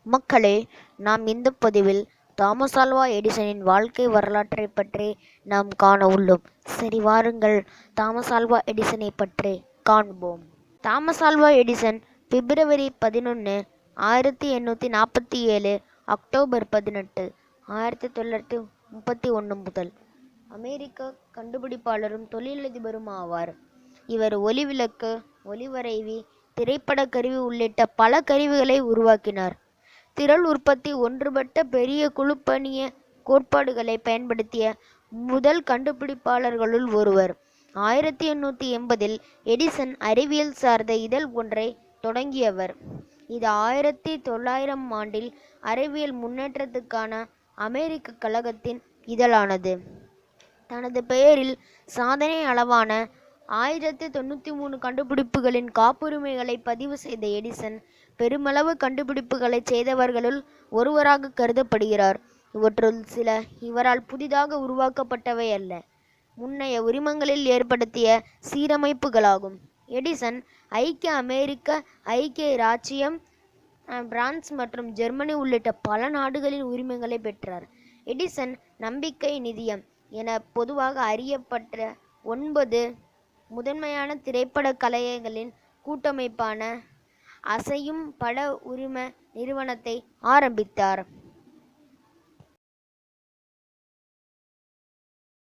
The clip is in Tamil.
மக்களே, நாம் இந்த பதிவில் தாமஸ் ஆல்வா எடிசனின் வாழ்க்கை வரலாற்றை பற்றி நாம் காண உள்ளோம். சரி, வாருங்கள் தாமஸ் ஆல்வா எடிசனை பற்றி காண்போம். தாமஸ் ஆல்வா எடிசன் பிப்ரவரி 11, 1847 அக்டோபர் 18, 1931 முதல் அமெரிக்க கண்டுபிடிப்பாளரும் தொழிலதிபரும் ஆவார். இவர் ஒளிவிளக்கு, ஒளிவரைவி, திரைப்பட கருவி உள்ளிட்ட பல கருவிகளை உருவாக்கினார். திரள் உற்பத்தி, ஒன்றுபட்ட பெரிய குழுப்பணிய கோட்பாடுகளை பயன்படுத்திய முதல் கண்டுபிடிப்பாளர்களுள் ஒருவர். 1880 எடிசன் அறிவியல் சார்ந்த இதழ் ஒன்றை தொடங்கியவர். இது 1900 அறிவியல் முன்னேற்றத்துக்கான அமெரிக்க கழகத்தின் இதழானது. தனது பெயரில் சாதனை அளவான 1093 கண்டுபிடிப்புகளின் காப்புரிமைகளை பதிவு செய்த எடிசன் பெருமளவு கண்டுபிடிப்புகளை செய்தவர்களுள் ஒருவராக கருதப்படுகிறார். இவற்றுள் சில இவரால் புதிதாக உருவாக்கப்பட்டவை அல்ல, முன்னைய உரிமங்களில் ஏற்படுத்திய சீரமைப்புகளாகும். எடிசன் ஐக்கிய அமெரிக்க, ஐக்கிய இராச்சியம், பிரான்ஸ் மற்றும் ஜெர்மனி உள்ளிட்ட பல நாடுகளின் உரிமங்களை பெற்றார். எடிசன் நம்பிக்கை நிதியம் என பொதுவாக அறியப்பட்ட 9 முதன்மையான திரைப்பட கலைஞர்களின் கூட்டமைப்பான அசையும் பட உரிம நிறுவனத்தை ஆரம்பித்தார்.